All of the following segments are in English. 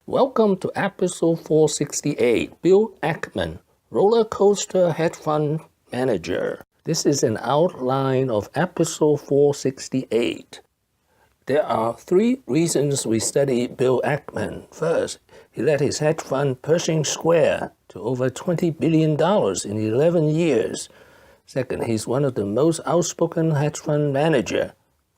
Welcome to episode 468, Bill Ackman, roller coaster hedge fund manager. This is an outline of episode 468. There are three reasons we study Bill Ackman. First, he led his hedge fund Pershing Square to over $20 billion in 11 years. Second, he's one of the most outspoken hedge fund manager.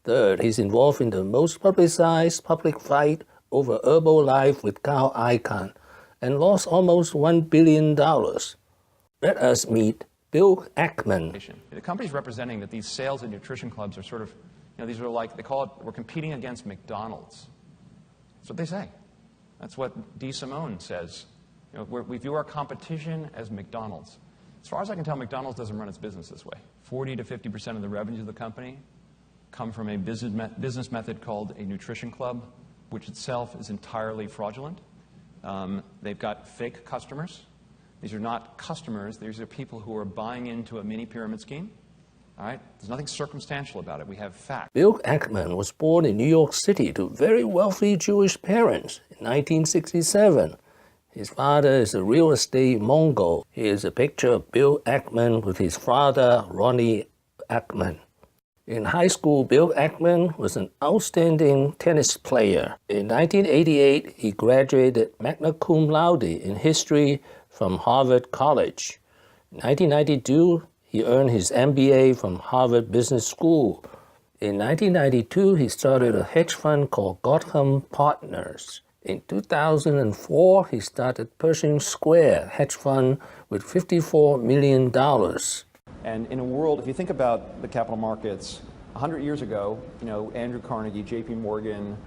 Third, he's involved in the most publicized public fight over Herbalife with Carl Icahn and lost almost $1 billion. Let us meet Bill Ackman. The company's representing that these sales and nutrition clubs are sort of, these are like, they call it, we're competing against McDonald's. That's what they say. That's what DeSimone says. We view our competition as McDonald's. As far as I can tell, McDonald's doesn't run its business this way. 40 to 50% of the revenues of the company come from a business method called a nutrition club, which itself is entirely fraudulent. They've got fake customers. These are not customers. These are people who are buying into a mini pyramid scheme. All right? There's nothing circumstantial about it. We have facts. Bill Ackman was born in New York City to very wealthy Jewish parents in 1967. His father is a real estate mogul. Here's a picture of Bill Ackman with his father, Ronnie Ackman. In high school, Bill Ackman was an outstanding tennis player. In 1988, he graduated magna cum laude in history from Harvard College. In 1992, he earned his MBA from Harvard Business School. In 1992, he started a hedge fund called Gotham Partners. In 2004, he started Pershing Square hedge fund with $54 million. And in a world, if you think about the capital markets, 100 years ago, Andrew Carnegie, J.P. Morgan,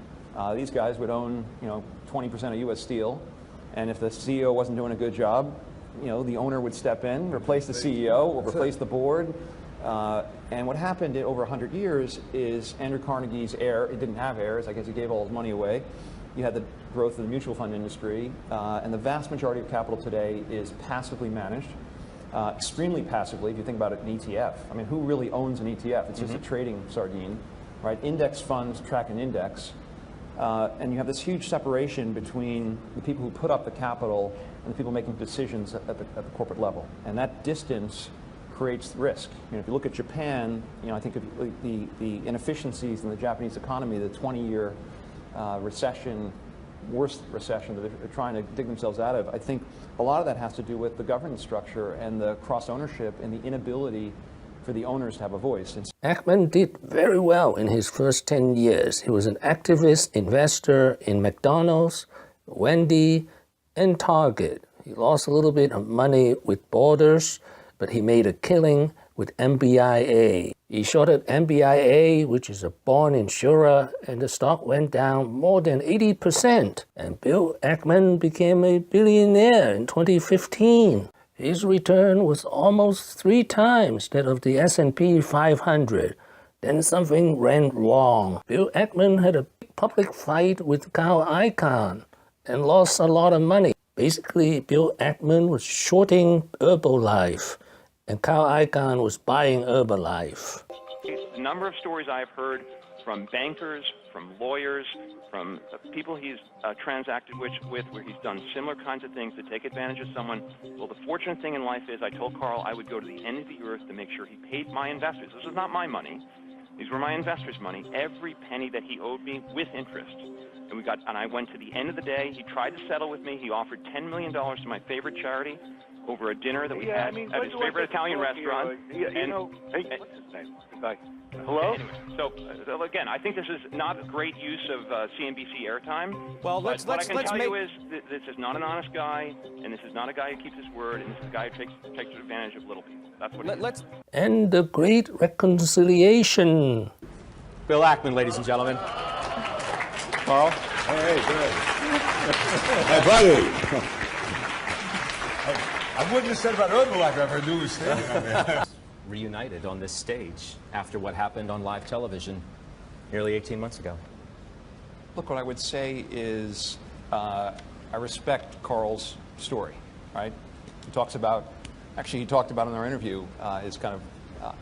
these guys would own, 20% of U.S. Steel. And if the CEO wasn't doing a good job, the owner would step in, replace the CEO, or replace the board. And what happened over 100 years is Andrew Carnegie's heir, he didn't have heirs, I guess he gave all his money away. You had the growth of the mutual fund industry, and the vast majority of capital today is passively managed. Extremely passively, if you think about it, an ETF. I mean, who really owns an ETF? It's just a trading sardine, right? Index funds track an index. And you have this huge separation between the people who put up the capital and the people making decisions at the corporate level. And that distance creates risk. If you look at Japan, I think of the inefficiencies in the Japanese economy, the 20-year recession, worst recession that they're trying to dig themselves out of. I think a lot of that has to do with the governance structure and the cross-ownership and the inability for the owners to have a voice. Ackman did very well in his first 10 years. He was an activist investor in McDonald's, Wendy, and Target. He lost a little bit of money with Borders, but he made a killing with MBIA. He shorted MBIA, which is a bond insurer, and the stock went down more than 80%. And Bill Ackman became a billionaire in 2015. His return was almost 3 times that of the S&P 500. Then something went wrong. Bill Ackman had a public fight with Carl Icahn and lost a lot of money. Basically, Bill Ackman was shorting Herbalife, and Carl Icahn was buying Herbalife. The number of stories I've heard from bankers, from lawyers, from people he's transacted with, where he's done similar kinds of things to take advantage of someone. Well, the fortunate thing in life is I told Carl I would go to the end of the earth to make sure he paid my investors. This is not my money. These were my investors' money. Every penny that he owed me with interest. And I went to the end of the day. He tried to settle with me. He offered $10 million to my favorite charity over a dinner that we had at his favorite Italian restaurant. Hello? Anyway, so again, I think this is not a great use of CNBC airtime. Well, what I can tell you is this is not an honest guy, and this is not a guy who keeps his word, and this is a guy who takes advantage of little people. That's what it is. And the great reconciliation. Bill Ackman, ladies and gentlemen. Carl? Hey, good. Hey, buddy. I wouldn't have said about Herbalife if I knew he was standing on there. Reunited on this stage after what happened on live television nearly 18 months ago. Look, what I would say is I respect Carl's story, right? He talks about, actually he talked about in our interview, his kind of,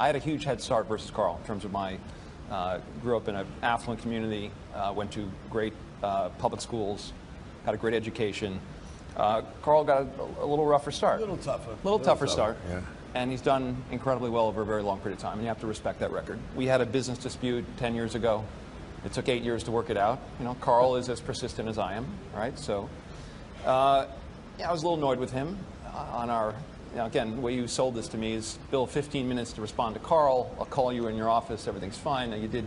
I had a huge head start versus Carl in terms of my, grew up in an affluent community, went to great public schools, had a great education. Carl got a little rougher start. A little tougher. A little tougher start. Yeah. And he's done incredibly well over a very long period of time, and you have to respect that record. We had a business dispute 10 years ago. It took 8 years to work it out. You know, Carl is as persistent as I am, right? So, yeah, I was a little annoyed with him on our, you know, again, the way you sold this to me is, Bill, 15 minutes to respond to Carl. I'll call you in your office. Everything's fine. And you did.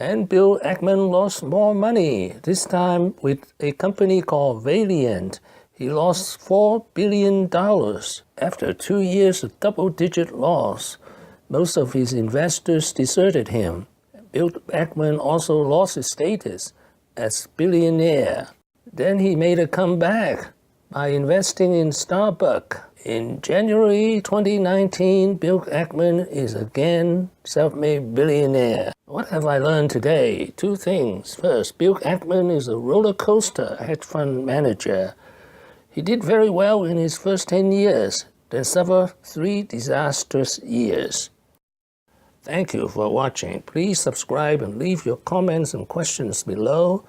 And Bill Ackman lost more money, this time with a company called Valeant. He lost $4 billion after 2 years of double-digit loss. Most of his investors deserted him. Bill Ackman also lost his status as billionaire. Then he made a comeback by investing in Starbuck. In January 2019, Bill Ackman is again self-made billionaire. What have I learned today? Two things. First, Bill Ackman is a roller coaster hedge fund manager. He did very well in his first 10 years, then suffered 3 disastrous years. Thank you for watching. Please subscribe and leave your comments and questions below.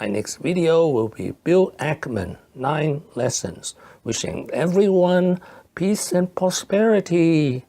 My next video will be Bill Ackman, 9 Lessons. Wishing everyone peace and prosperity.